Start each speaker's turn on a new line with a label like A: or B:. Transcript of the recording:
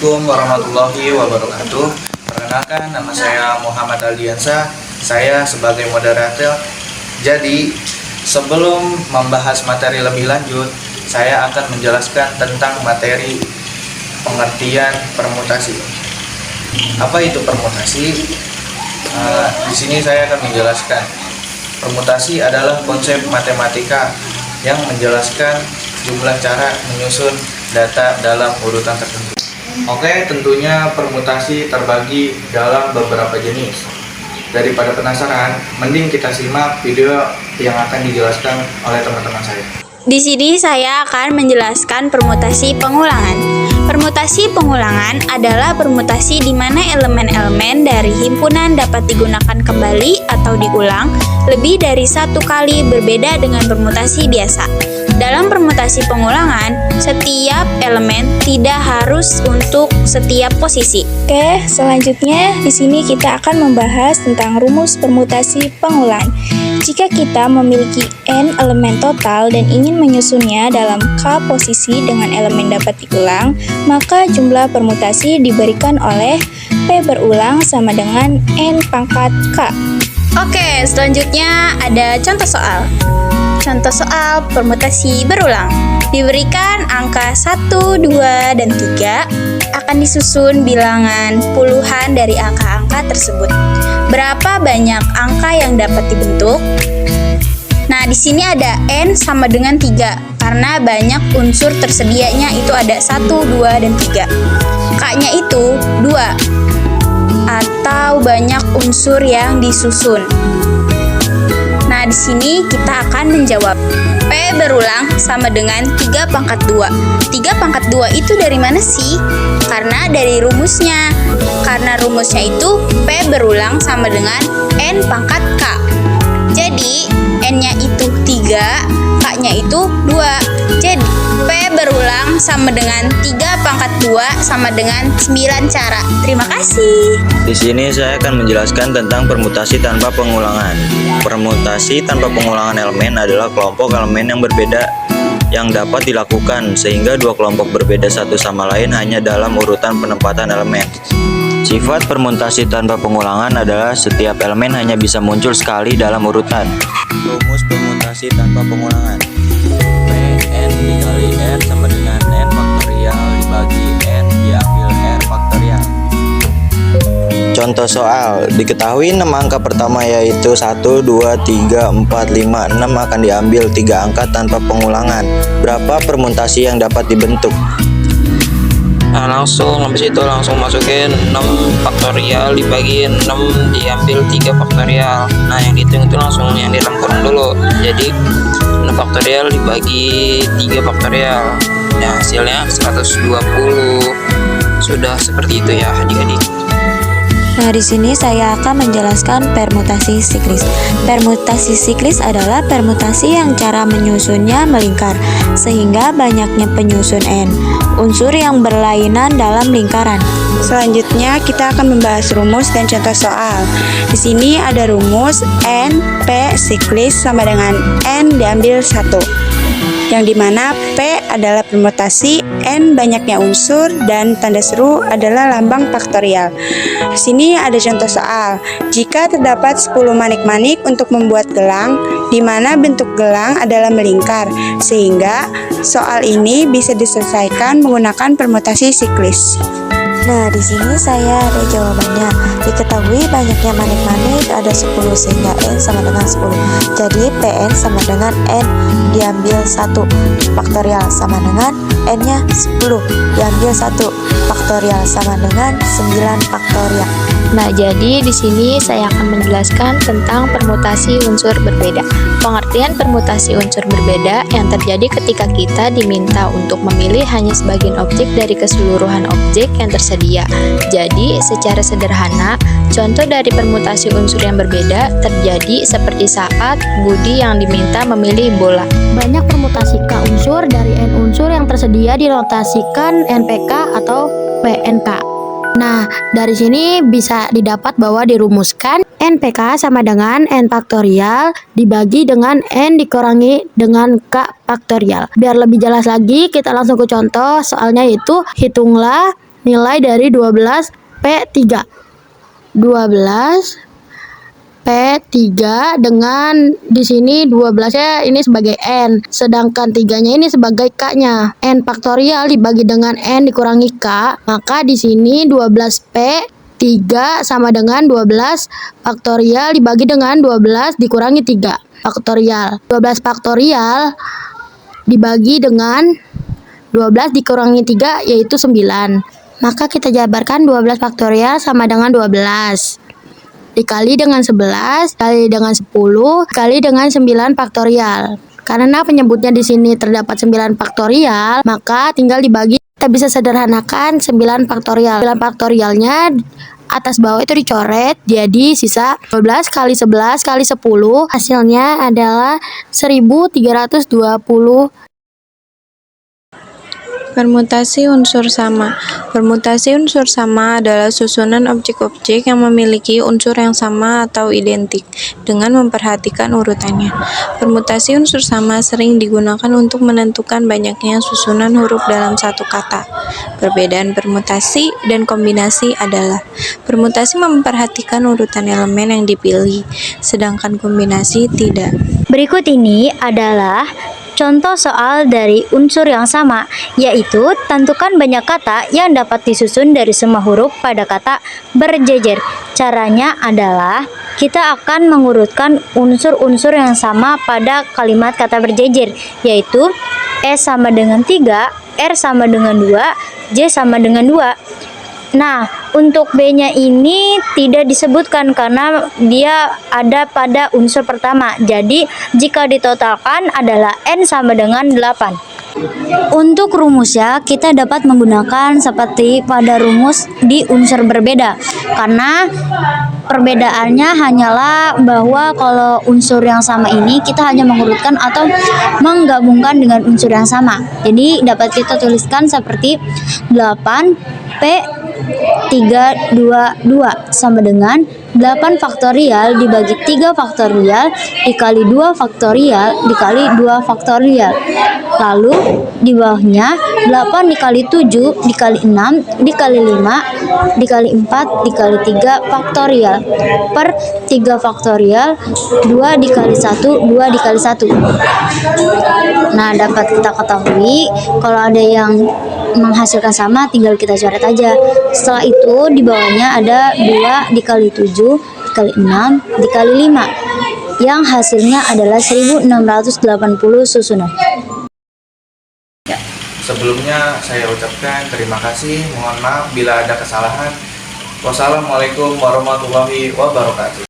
A: Assalamualaikum warahmatullahi wabarakatuh. Perkenalkan, nama saya Muhammad Aldiansa. Saya sebagai moderator. Jadi, sebelum membahas materi lebih lanjut, saya akan menjelaskan tentang materi pengertian permutasi. Apa itu permutasi? Di sini saya akan menjelaskan. Permutasi adalah konsep matematika yang menjelaskan jumlah cara menyusun data dalam urutan tertentu. Oke, tentunya permutasi terbagi dalam beberapa jenis. Daripada penasaran, mending kita simak video yang akan dijelaskan oleh teman-teman saya.
B: Di sini saya akan menjelaskan permutasi pengulangan. Permutasi pengulangan adalah permutasi di mana elemen-elemen dari himpunan dapat digunakan kembali atau diulang lebih dari satu kali, berbeda dengan permutasi biasa. Dalam permutasi pengulangan, setiap elemen tidak harus untuk setiap posisi.
C: Oke, selanjutnya di sini kita akan membahas tentang rumus permutasi pengulangan. Jika kita memiliki n elemen total dan ingin menyusunnya dalam k posisi dengan elemen dapat diulang, maka jumlah permutasi diberikan oleh p berulang sama dengan n pangkat k.
B: Oke, selanjutnya ada contoh soal. Contoh soal permutasi berulang. Diberikan angka 1, 2, dan 3 akan disusun bilangan puluhan dari angka-angka tersebut. Berapa banyak angka yang dapat dibentuk? Nah, di sini ada n sama dengan 3 karena banyak unsur tersedianya itu ada 1, 2, dan 3. K-nya itu 2 atau banyak unsur yang disusun. Nah, di sini kita akan menjawab P berulang sama dengan 3 pangkat 2. 3 pangkat 2 itu dari mana sih? Karena dari rumusnya. Karena rumusnya itu P berulang sama dengan N pangkat K. Jadi, N-nya itu 3, K-nya itu 2. Jadi, P berulang sama dengan 3 pangkat 2 sama dengan 9 cara. Terima kasih.
D: Di sini saya akan menjelaskan tentang permutasi tanpa pengulangan. Permutasi tanpa pengulangan elemen adalah kelompok elemen yang berbeda yang dapat dilakukan sehingga dua kelompok berbeda satu sama lain hanya dalam urutan penempatan elemen. Sifat permutasi tanpa pengulangan adalah setiap elemen hanya bisa muncul sekali dalam urutan. Rumus permutasi tanpa pengulangan. Pn dikali r sama dengan n faktorial dibagi n diambil r faktorial. Contoh soal, diketahui 6 angka pertama yaitu 1, 2, 3, 4, 5, 6 akan diambil 3 angka tanpa pengulangan. Berapa permutasi yang dapat dibentuk?
E: Nah, langsung habis itu langsung masukin 6 faktorial dibagi 6 diambil 3 faktorial. Nah, yang dihitung itu langsung yang direm dulu. Jadi 6 faktorial dibagi 3 faktorial. Nah, hasilnya 120. Sudah seperti itu ya adik-adik.
F: Nah, di sini saya akan menjelaskan permutasi siklis. Permutasi siklis adalah permutasi yang cara menyusunnya melingkar, sehingga banyaknya penyusun n, unsur yang berlainan dalam lingkaran.
C: Selanjutnya kita akan membahas rumus dan contoh soal. Di sini ada rumus n p siklis sama dengan n diambil 1. Yang dimana P adalah permutasi, N banyaknya unsur, dan tanda seru adalah lambang faktorial. Di sini ada contoh soal. Jika terdapat 10 manik-manik untuk membuat gelang, di mana bentuk gelang adalah melingkar, sehingga soal ini bisa diselesaikan menggunakan permutasi siklis.
F: Nah, di sini saya ada jawabannya. Diketahui banyaknya manik-manik ada 10 sehingga n sama dengan 10. Jadi Pn sama dengan n diambil 1 faktorial sama dengan n-nya 10 diambil 1 faktorial sama dengan 9 faktorial.
G: Nah, jadi di sini saya akan menjelaskan tentang permutasi unsur berbeda. Pengertian permutasi unsur berbeda yang terjadi ketika kita diminta untuk memilih hanya sebagian objek dari keseluruhan objek yang tersedia. Jadi, secara sederhana, contoh dari permutasi unsur yang berbeda terjadi seperti saat Budi yang diminta memilih bola.
H: Banyak permutasi K unsur dari N unsur yang tersedia dinotasikan NPK atau PNK. Nah, dari sini bisa didapat bahwa dirumuskan NPK sama dengan N faktorial dibagi dengan N dikurangi dengan K faktorial. Biar lebih jelas lagi, kita langsung ke contoh soalnya, itu hitunglah nilai dari 12P3. 12P3 dengan di sini 12-nya ini sebagai N, sedangkan 3-nya ini sebagai K-nya. N faktorial dibagi dengan N dikurangi K, maka di sini 12P3 sama dengan 12 faktorial dibagi dengan 12 dikurangi 3 faktorial. 12 faktorial dibagi dengan 12 dikurangi 3 yaitu 9. Maka kita jabarkan 12 faktorial sama dengan 12 dikali dengan 11 kali dengan 10 kali dengan 9 faktorial. Karena penyebutnya di sini terdapat 9 faktorial, maka tinggal dibagi. Kita bisa sederhanakan 9 faktorial. 9 faktorialnya atas bawah itu dicoret, jadi sisa 12 kali 11 kali 10, hasilnya adalah 1320.
C: Permutasi unsur sama. Permutasi unsur sama adalah susunan objek-objek yang memiliki unsur yang sama atau identik dengan memperhatikan urutannya. Permutasi unsur sama sering digunakan untuk menentukan banyaknya susunan huruf dalam satu kata. Perbedaan permutasi dan kombinasi adalah permutasi memperhatikan urutan elemen yang dipilih, sedangkan kombinasi tidak.
B: Berikut ini adalah contoh soal dari unsur yang sama, yaitu tentukan banyak kata yang dapat disusun dari semua huruf pada kata berjejer. Caranya adalah kita akan mengurutkan unsur-unsur yang sama pada kalimat kata berjejer, yaitu S sama dengan 3, R sama dengan 2, J sama dengan 2. Nah, untuk B-nya ini tidak disebutkan karena dia ada pada unsur pertama. Jadi, jika ditotalkan adalah N sama dengan 8. Untuk rumusnya, kita dapat menggunakan seperti pada rumus di unsur berbeda. Karena perbedaannya hanyalah bahwa kalau unsur yang sama ini kita hanya mengurutkan atau menggabungkan dengan unsur yang sama. Jadi, dapat kita tuliskan seperti 8P322 sama dengan 8 faktorial dibagi 3 faktorial dikali 2 faktorial dikali 2 faktorial. Lalu di bawahnya 8 dikali 7 dikali 6 dikali 5 dikali 4 dikali 3 faktorial per 3 faktorial 2 dikali 1 2 dikali 1. Nah, dapat kita ketahui kalau ada yang menghasilkan sama tinggal kita coret aja. Setelah itu di bawahnya ada 2 dikali 7 dikali 6 dikali 5 yang hasilnya adalah 1680 susunan.
A: Sebelumnya saya ucapkan terima kasih, mohon maaf bila ada kesalahan. Wassalamualaikum warahmatullahi wabarakatuh.